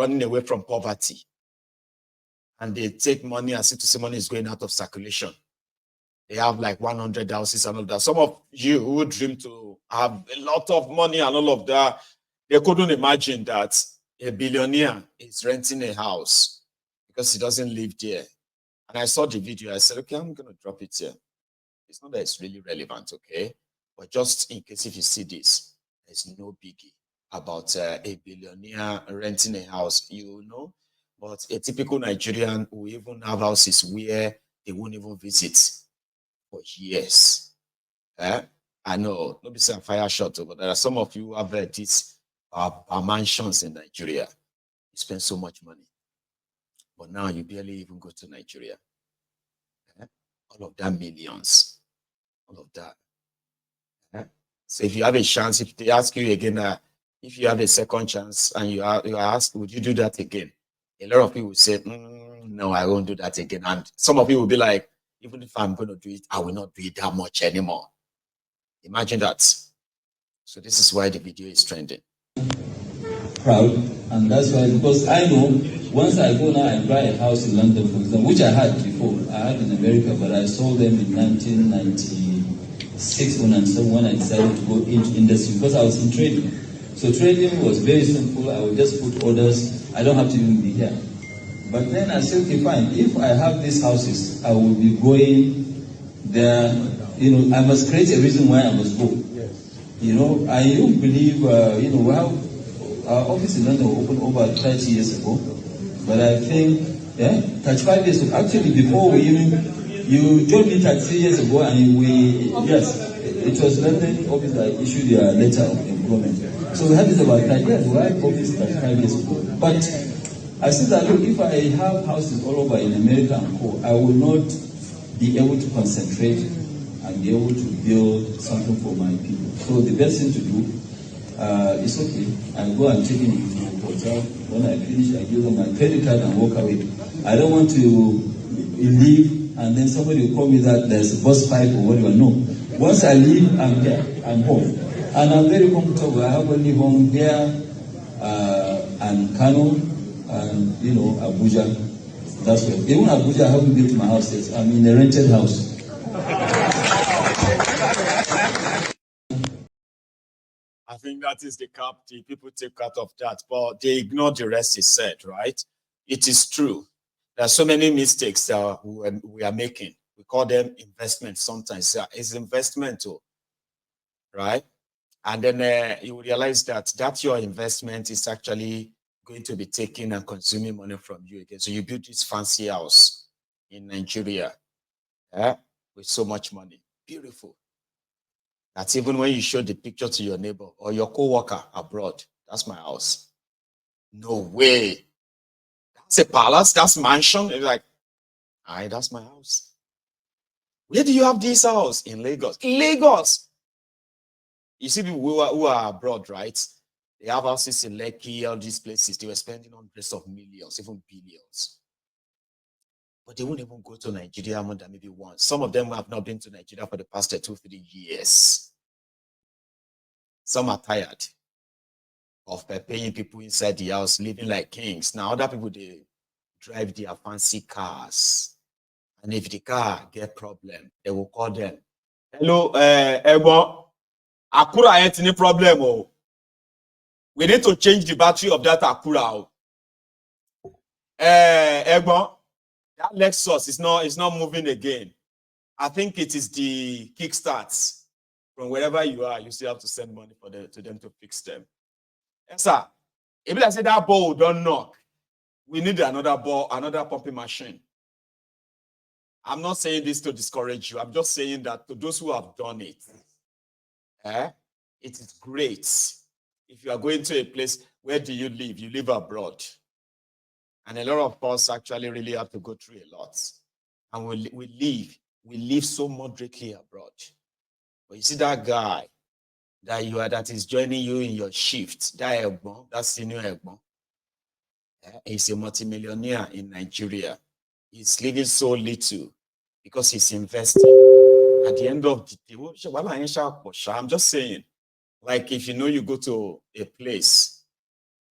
running away from poverty. And they take money as if to say money is going out of circulation. They have like 100 houses and all that. Some of you who dream to have a lot of money and all of that, they couldn't imagine that a billionaire is renting a house because he doesn't live there. And I saw the video. I said, okay, I'm going to drop it here. It's not that it's really relevant, okay? But just in case if you see this, there's no biggie about a billionaire renting a house, you know. But a typical Nigerian will even have houses where they won't even visit for years. I know, not be saying fire shot, but there are some of you who have these mansions in Nigeria. You spend so much money, but now you barely even go to Nigeria. All of that millions, all of that. So if you have a chance, if they ask you again, if you have a second chance and you are asked, would you do that again? A lot of people will say, no, I won't do that again. And some of you will be like, even if I'm going to do it, I will not do it that much anymore. Imagine that. So this is why the video is trending. Proud, and that's why, because I know once I go now and buy a house in London, for example, which I had before, I had in America, but I sold them in 1996 when I decided to go into industry because I was in trading. So trading was very simple. I would just put orders. I don't have to even be here. But then I said, okay, fine. If I have these houses, I will be going there. You know, I must create a reason why I must go. Yes. You know, I don't believe, well, our office in London opened over 30 years ago. But I think, 35 years ago. Actually, before we even, you told me 33 years ago, and yes, it was London office that issued their letter of employment. So we had this about 30 years. We had office 35 years ago. But I said that, look, if I have houses all over in America and co, I will not be able to concentrate and be able to build something for my people. So the best thing to do is, okay, I go and check in into the hotel. When I finish, I give them my credit card and walk away. I don't want to leave and then somebody will call me that there's a bus fight or whatever. No. Once I leave, I'm there. I'm home. And I'm very comfortable. I have only home here and Kano and, Abuja. That's all. Even Abuja, I haven't built my house yet. I'm in a rented house. I think that is the cap the people take out of that, but they ignore the rest is said, right? It is true. There are so many mistakes that we are making. We call them investments sometimes. It's investment too, right? And then you realize that your investment is actually going to be taking and consuming money from you again. So you build this fancy house in Nigeria with so much money. Beautiful. That's even when you show the picture to your neighbor or your co-worker abroad. That's my house. No way. That's a palace. That's a mansion. It's like, aye, that's my house. Where do you have this house? In Lagos. In Lagos. You see people who are abroad, right? They have houses in Lekki, all these places. They were spending hundreds of millions, even billions. But they won't even go to Nigeria more than maybe once. Some of them have not been to Nigeria for the past 2-3 years. Some are tired of paying people inside the house, living like kings. Now, other people, they drive their fancy cars. And if the car get problem, they will call them. Hello, Ebo. Akura ain't any problem. Oh. We need to change the battery of that Akura. Ebo. That Lexus is not moving again. I think it is the kickstarts. From wherever you are, you still have to send money to them to fix them. Yes, sir. If I say that ball don't knock, we need another ball, another pumping machine. I'm not saying this to discourage you. I'm just saying that to those who have done it, it is great. If you are going to a place, where do you live? You live abroad. And a lot of us actually really have to go through a lot. And we live so moderately abroad. But you see that guy that is joining you in your shift, that senior Egbon, he's a multimillionaire in Nigeria. He's living so little because he's investing. At the end of the day, I'm just saying, like if you go to a place,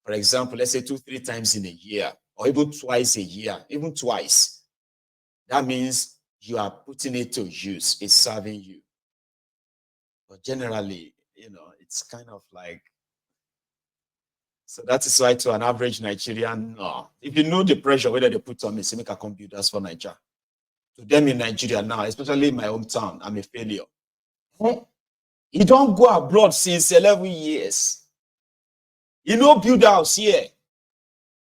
For example, let's say 2-3 times in a year, or even twice a year, even twice, that means you are putting it to use. It's serving you. But generally, it's kind of like, so that is why to an average Nigerian, if you know the pressure whether they put on me, say make a computers for Nigeria. To them in Nigeria now, especially in my hometown, I'm a failure. You don't go abroad since 11 years. You know, build house here.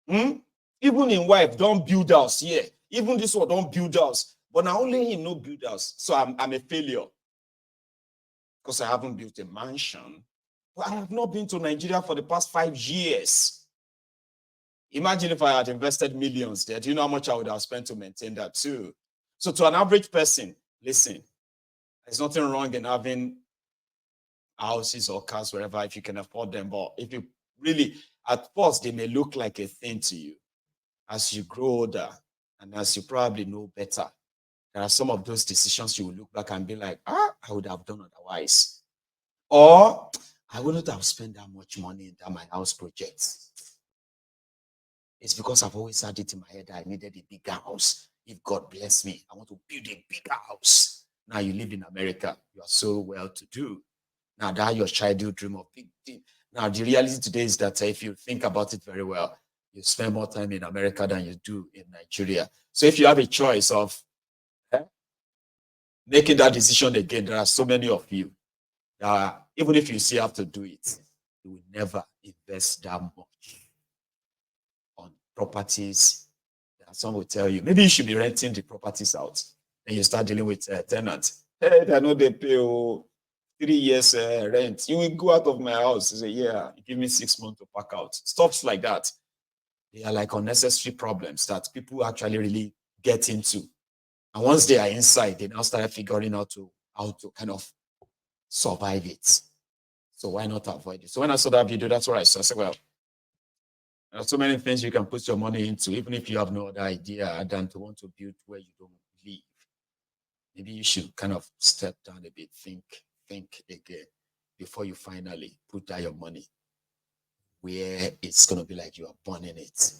Even in wife, don't build house here. Even this one don't build house. But now only him no build house. So I'm a failure. Because I haven't built a mansion. But I have not been to Nigeria for the past 5 years. Imagine if I had invested millions there. Do you know how much I would have spent to maintain that too? So to an average person, listen, there's nothing wrong in having houses or cars wherever if you can afford them. But if you really, at first, they may look like a thing to you. As you grow older and as you probably know better, there are some of those decisions you will look back and be like, I would have done otherwise. Or I wouldn't have spent that much money in that my house project. It's because I've always had it in my head that I needed a bigger house. If God bless me, I want to build a bigger house. Now you live in America. You are so well to do. Now that your childhood dream of big thing. Now the reality today is that if you think about it very well, you spend more time in America than you do in Nigeria. So if you have a choice of making that decision again, there are so many of you that even if you still have to do it, you will never invest that much on properties. Some will tell you, maybe you should be renting the properties out. And you start dealing with tenants. Hey, they know they pay 3 years rent. You will go out of my house. You say, yeah, give me 6 months to pack out. Stuff like that. They are like unnecessary problems that people actually really get into. And once they are inside, they now start figuring out how to kind of survive it. So why not avoid it? So when I saw that video, that's what I saw. I said, well, there are so many things you can put your money into, even if you have no other idea than to want to build where you don't live. Maybe you should kind of step down a bit, think again before you finally put down your money where it's going to be like you are burning it.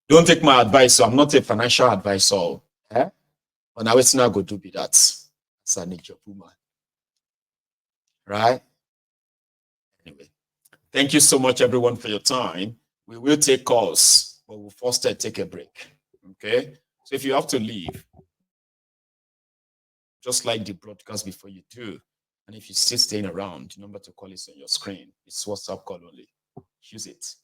Don't take my advice. So I'm not a financial advisor. But now it's not going to be that. That's a nature woman. Right? Anyway, thank you so much, everyone, for your time. We will take calls, but we'll first take a break. Okay? So if you have to leave, just like the broadcast before you do, and if you're still staying around, the number to call is on your screen. It's WhatsApp call only. Use it.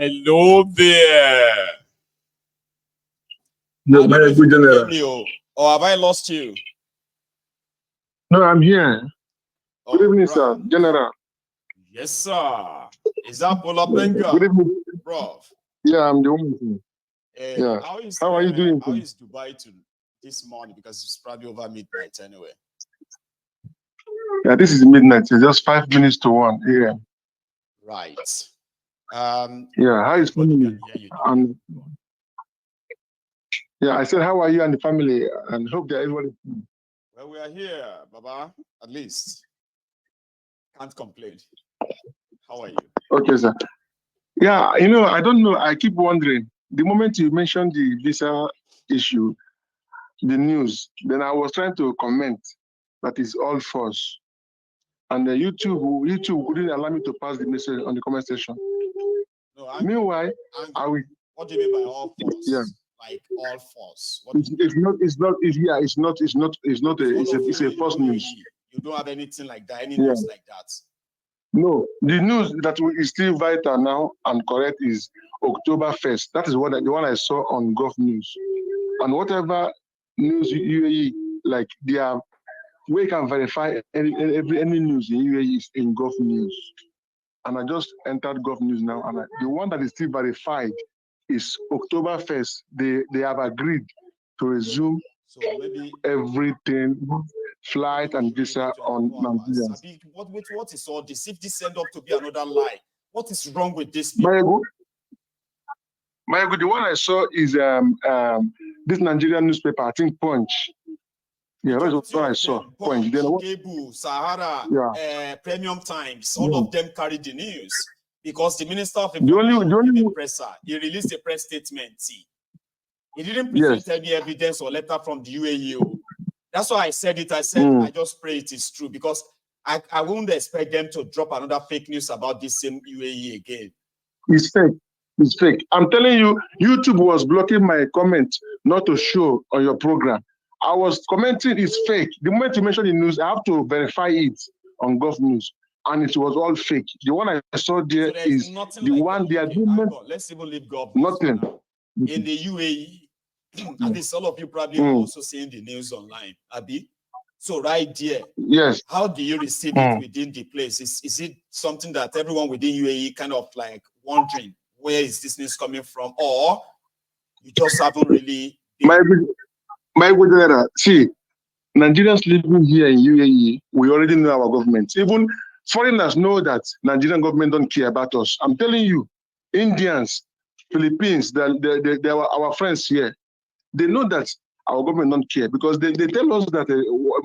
Hello there. Yeah, my good general. Or have I lost you? No, I'm here. Good evening, right. sir. General. Yes, sir. Is that Bola Benga? Good evening. Bro. Yeah, I'm the one. Yeah. How are you doing? How is Dubai this morning? Because it's probably over midnight anyway. Yeah, this is midnight. It's just 5 minutes to 1 a.m. Right. Yeah, how is family? Yeah, I said, how are you and the family? And hope that everybody. Well, we are here, Baba. At least. Can't complain. How are you? Okay, sir. Yeah, I don't know. I keep wondering. The moment you mentioned the visa issue, the news, then I was trying to comment that is all false. And YouTube couldn't allow me to pass the message on the comment section. No, meanwhile, I will. What do you mean by all false? Yeah. Like all false. It's a false news. You don't have anything like that, any news like that. No, the news that is still vital now and correct is October 1st. That is the one I saw on Gulf News. And whatever news UAE, like we can verify any news in UAE is in Gulf News. And I just entered Gulf News now, and the one that is still verified is October 1st. They have agreed to resume everything, flight and visa on Nigerians. What is all this? If this end up to be another lie, what is wrong with this people? My good, the one I saw is this Nigerian newspaper, I think Punch. Yeah, that's what I saw. Punch, Cable, Sahara, Premium Times, all of them carried the news. Because the Minister of Information, presser, he released a press statement. He didn't present any evidence or letter from the UAE. That's why I said it. I said, I just pray it is true, because I wouldn't expect them to drop another fake news about this same UAE again. It's fake. It's fake. I'm telling you, YouTube was blocking my comment not to show on your program. I was commenting it's fake. The moment you mention the news, I have to verify it on Gulf News. And it was all fake. The one I saw there is the one they are doing. Let's even leave Gulf. Nothing. In the UAE, at least all of you probably are also seeing the news online, Abi. So right there, how do you receive it within the place? Is it something that everyone within UAE kind of like wondering, where is this news coming from? Or you just haven't really... My good, see, Nigerians living here in UAE, we already know our government. Even foreigners know that Nigerian government don't care about us. I'm telling you, Indians, Philippines, they're our friends here. They know that our government don't care, because they tell us that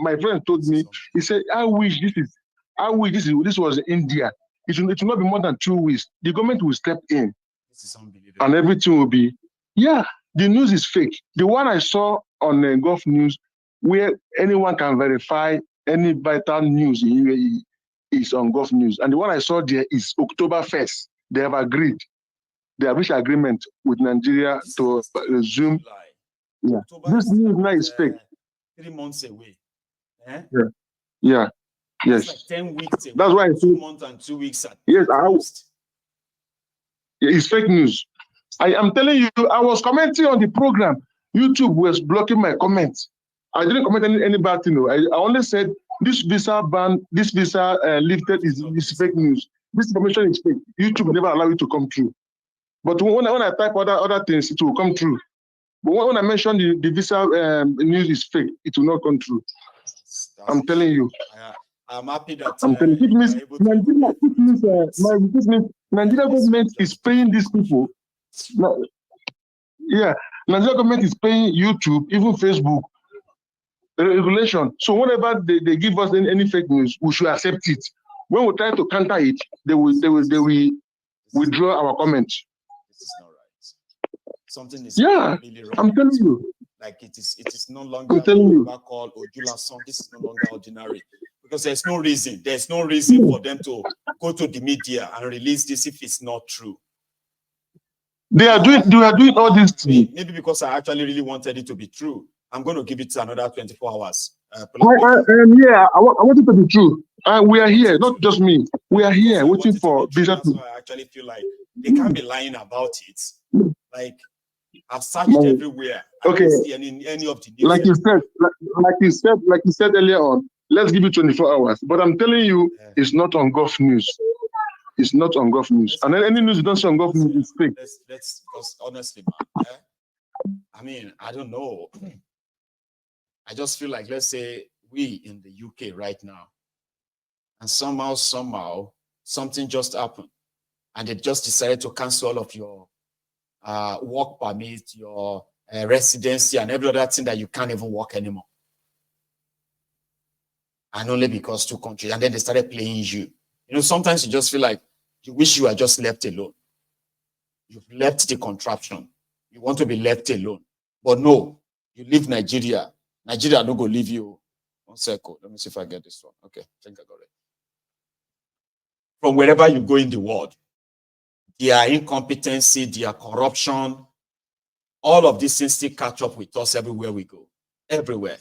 my friend told me, he said, I wish this was India. It will not be more than 2 weeks. The government will step in. This is unbelievable. And everything will be, the news is fake. The one I saw on Gulf News, where anyone can verify any vital news in UAE, is on Gulf News. And the one I saw there is October 1st. They have agreed. They have reached agreement with Nigeria to resume. Yeah. This news now is fake. 3 months away. Eh? Yeah. Yes. Like 10 weeks away. That's why I 2 months and 2 weeks at it's fake news. I am telling you, I was commenting on the program. YouTube was blocking my comments. I didn't comment any bad thing. I only said this visa ban, this visa lifted is fake news. This information is fake. YouTube never allow it to come true. But when I type other things, it will come true. But when I mention the visa news is fake, it will not come true. I'm telling you. I'm happy that I'm telling you. Nigeria government is paying these people. Nigeria government is paying YouTube, even Facebook, regulation. So whenever they give us any fake news, we should accept it. When we try to counter it, they will withdraw our comments. This is not right. Something is really wrong. I'm telling you. Like it is no longer called Ojulason. This is no longer ordinary. Because there's no reason. There's no reason for them to go to the media and release this if it's not true. They are doing all this. Maybe because I actually really wanted it to be true. I'm going to give it another 24 hours. I want it to be true. We are here, not just me. We are here waiting for visa. That's why I actually feel like They can't be lying about it. Like, I've searched everywhere. I Okay. don't see any of the news. Like you said earlier on, let's give you 24 hours. But I'm telling you, it's not on Gulf News. It's not on Gulf News. And then any news you don't see on Gulf News is fake. Let's because honestly, man, I mean, I don't know. I just feel like, let's say we in the UK right now, and somehow, something just happened, and they just decided to cancel all of your work permit, your residency, and every other thing that you can't even work anymore. And only because two countries, and then they started playing you. You know, sometimes you just feel like you wish you were just left alone. You've left the contraption. You want to be left alone. But no, you leave Nigeria. Nigeria no go leave you. 1 second. Let me see if I get this one. Okay, I think I got it. From wherever you go in the world, their incompetency, their corruption, all of these things still catch up with us everywhere we go. Everywhere.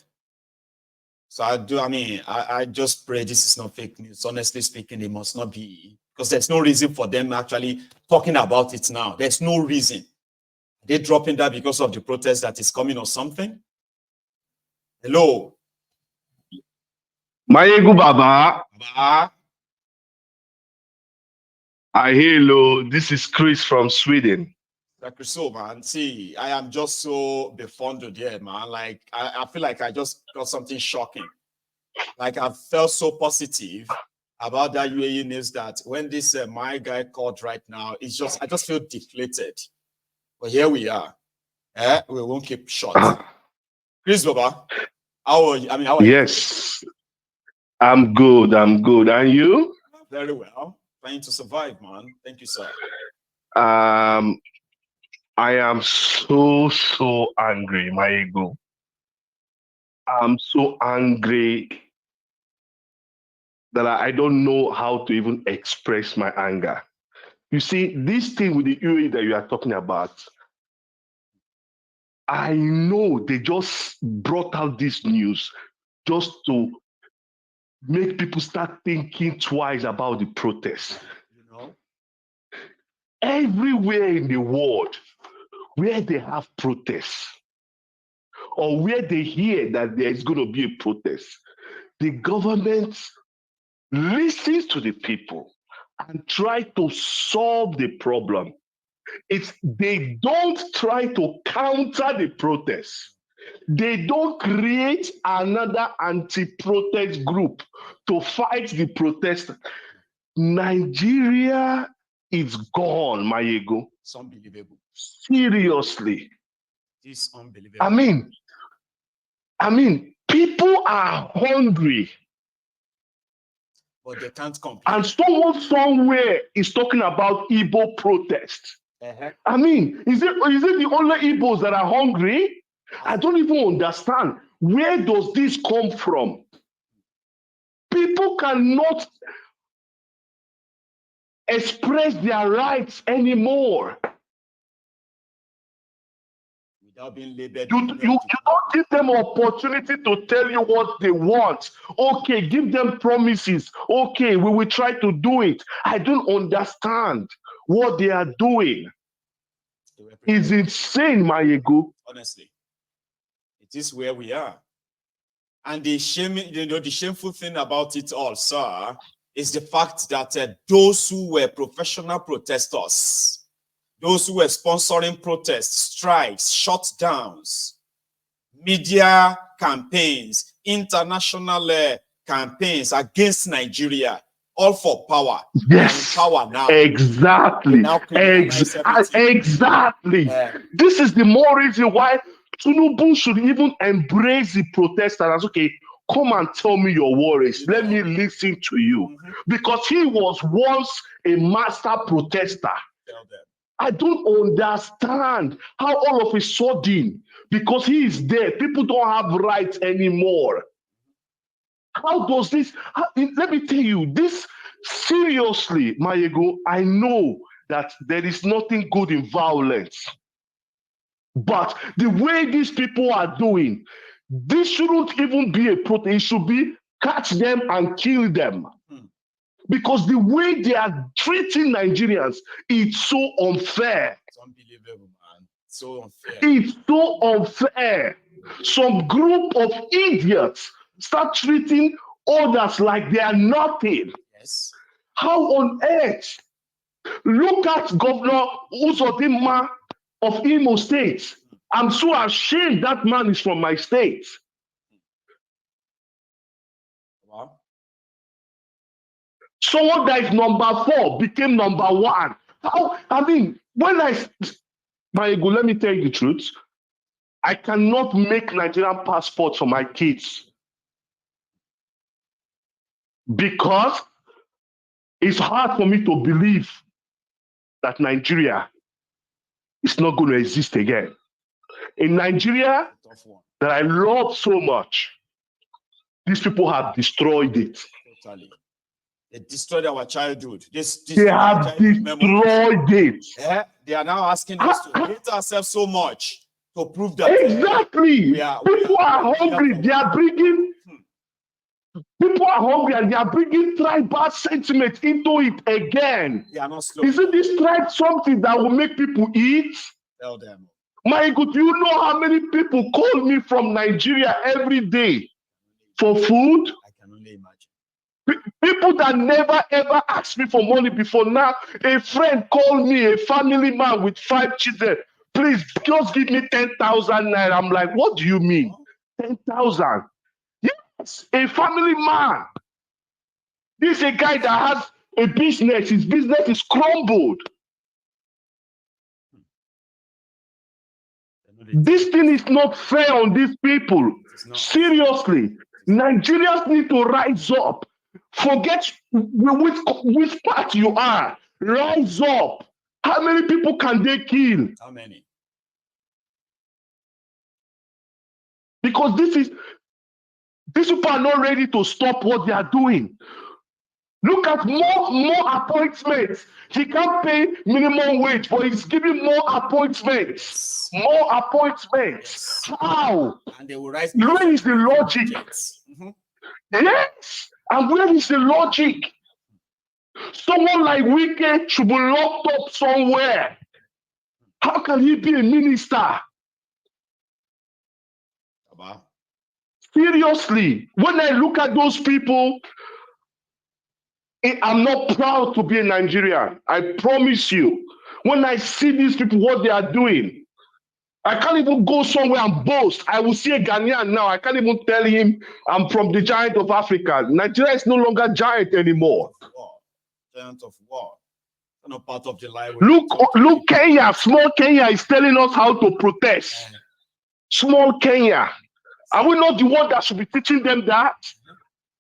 So I just pray this is not fake news. Honestly speaking, it must not be, because there's no reason for them actually talking about it now. There's no reason. They're dropping that because of the protest that is coming or something. Hello. Mayegu Baba. Baba. Hello, this is Chris from Sweden. So, man, see, I am just so befuddled here, man. Like, I feel like I just got something shocking. Like, I felt so positive about that UAE news that when this my guy called right now, I just feel deflated. But here we are. We won't keep short. Chris, Baba, how are you? How are you? Yes, I'm good. And you? Very well. Trying to survive, man. Thank you, sir. I am so angry, my ego. I'm so angry that I don't know how to even express my anger. You see, this thing with the UAE that you are talking about, I know they just brought out this news just to make people start thinking twice about the protest. You know? Everywhere in the world where they have protests or where they hear that there is going to be a protest, the government listens to the people and try to solve the problem. They don't try to counter the protest. They don't create another anti-protest group to fight the protest. Nigeria is gone, my ego. It's unbelievable. Seriously. It's unbelievable. I mean, people are hungry. But they can't complain. And someone somewhere is talking about Igbo protest. I mean, is it the only Igbos that are hungry? I don't even understand. Where does this come from? People cannot express their rights anymore. Without being labeled. You don't give them opportunity to tell you what they want. Okay, give them promises. Okay, we will try to do it. I don't understand what they are doing. It's insane, my ego. Honestly, it is where we are. And the shameful thing about it all, sir, is the fact that those who were professional protesters, those who were sponsoring protests, strikes, shutdowns, media campaigns, international campaigns against Nigeria, all for power. Yes, power now. Exactly. Exactly. This is the more reason why Tinubu should even embrace the protesters. Okay, come and tell me your worries. Let me listen to you. Because he was once a master protester. I don't understand how all of a sudden, because he is there, people don't have rights anymore. How does this, let me tell you, this seriously, Mayego, I know that there is nothing good in violence. But the way these people are doing, this shouldn't even be a protest. It should be catch them and kill them. because the way they are treating Nigerians is so unfair. It's unbelievable, man. So unfair. It's so unfair. Some group of idiots start treating others like they are nothing. Yes. How on earth? Look at Governor Uzodinma of Imo State. I'm so ashamed that man is from my state. Wow. Someone that is number 4 became number 1. How? I mean, my ego, let me tell you the truth. I cannot make Nigerian passports for my kids because it's hard for me to believe that Nigeria is not going to exist again. In Nigeria that I love so much, these people have destroyed it. Totally. They destroyed our childhood. They have destroyed it. Yeah? They are now asking us to hate ourselves so much to prove that exactly. People are hungry. They are bringing. People are hungry and they are bringing tribal sentiment into it again. They are not slow. Isn't this tribe something that will make people eat? Tell them. My God, do you know how many people call me from Nigeria every day for food? I can only imagine. People that never ever asked me for money before. Now, a friend called me, a family man with 5 children. Please, just give me 10,000 naira. I'm like, what do you mean? 10,000? Yes, a family man. This is a guy that has a business. His business is crumbled. This thing is not fair on these people. Seriously, Nigerians need to rise up. Forget which part you are. Rise up. How many people can they kill? How many? Because these people are not ready to stop what they are doing. Look at more appointments. He can't pay minimum wage, but he's giving more appointments. More appointments. How? And they will rise. Where is the logic? Yes. And where is the logic? Someone like Wike should be locked up somewhere. How can he be a minister? Seriously, when I look at those people, I'm not proud to be a Nigerian. I promise you. When I see these people, what they are doing, I can't even go somewhere and boast. I will see a Ghanaian now. I can't even tell him I'm from the giant of Africa. Nigeria is no longer giant anymore. Giant of war. Not part of the lie. Look, Kenya, small Kenya is telling us how to protest. Small Kenya. Are we not the one that should be teaching them that?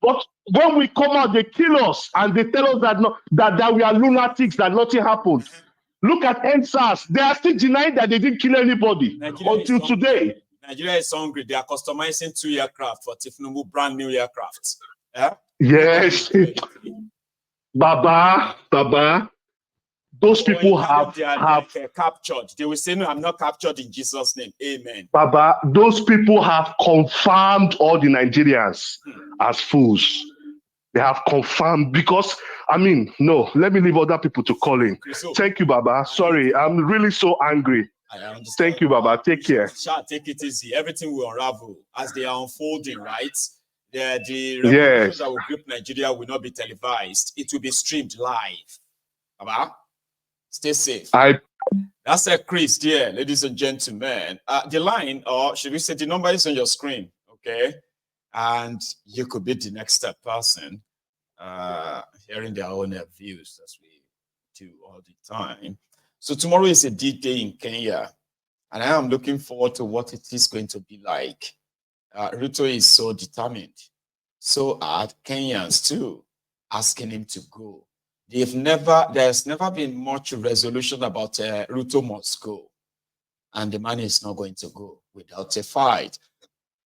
But when we come out, they kill us and they tell us that we are lunatics, that nothing happened. Look at NSAS. They are still denying that they didn't kill anybody until today. Nigeria is hungry. They are customizing 2 aircraft for Tifnubu, brand new aircraft. Yeah? Yes. Baba. Those people have captured. They will say, no, I'm not captured in Jesus' name. Amen. Baba, those people have confirmed all the Nigerians as fools. They have confirmed because, no, let me leave other people to call in. Thank you, Baba. Sorry, I'm really so angry. I understand. Thank you, Baba. Take care. Take it easy. Everything will unravel as they are unfolding, right? The revolution that will grip Nigeria will not be televised. It will be streamed live. Baba, stay safe. That's a Chris there, ladies and gentlemen. The line, or should we say the number is on your screen, okay? And you could be the next person hearing their own views as we do all the time. So tomorrow is a D-Day in Kenya, and I am looking forward to what it is going to be like. Ruto is so determined. So are Kenyans too, asking him to go. There's never been much resolution about Ruto must go. And the man is not going to go without a fight.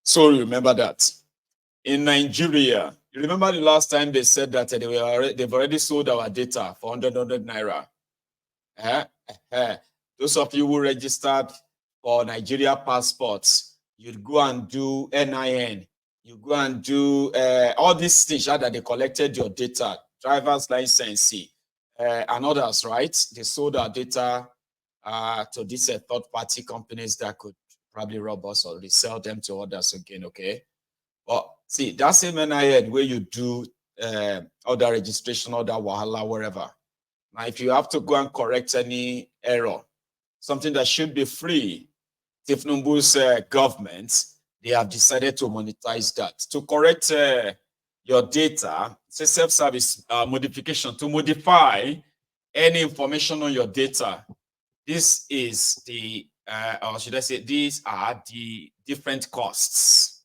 So remember that. In Nigeria, you remember the last time they said that they've already sold our data for 100 naira. Those of you who registered for Nigeria passports, you'd go and do NIN. You go and do all these things that they collected your data. driver's license, and others, right? They sold our data to these third-party companies that could probably rob us or resell them to others again, okay? But see, that same NIN where you do other registration, other wahala, wherever. Now, if you have to go and correct any error, something that should be free, Tifnumbu's government, they have decided to monetize that. To correct your data, it's a self-service modification to modify any information on your data. This is the, or should I say, these are the different costs.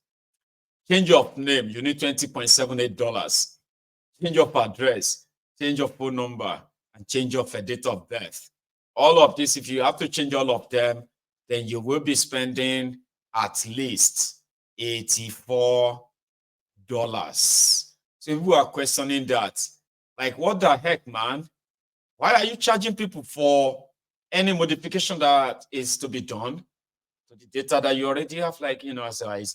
Change of name, you need $20.78. Change of address, change of phone number, and change of a date of birth. All of this, if you have to change all of them, then you will be spending at least $84. So people are questioning that. Like, what the heck, man? Why are you charging people for any modification that is to be done to the data that you already have? Like, you know, as it's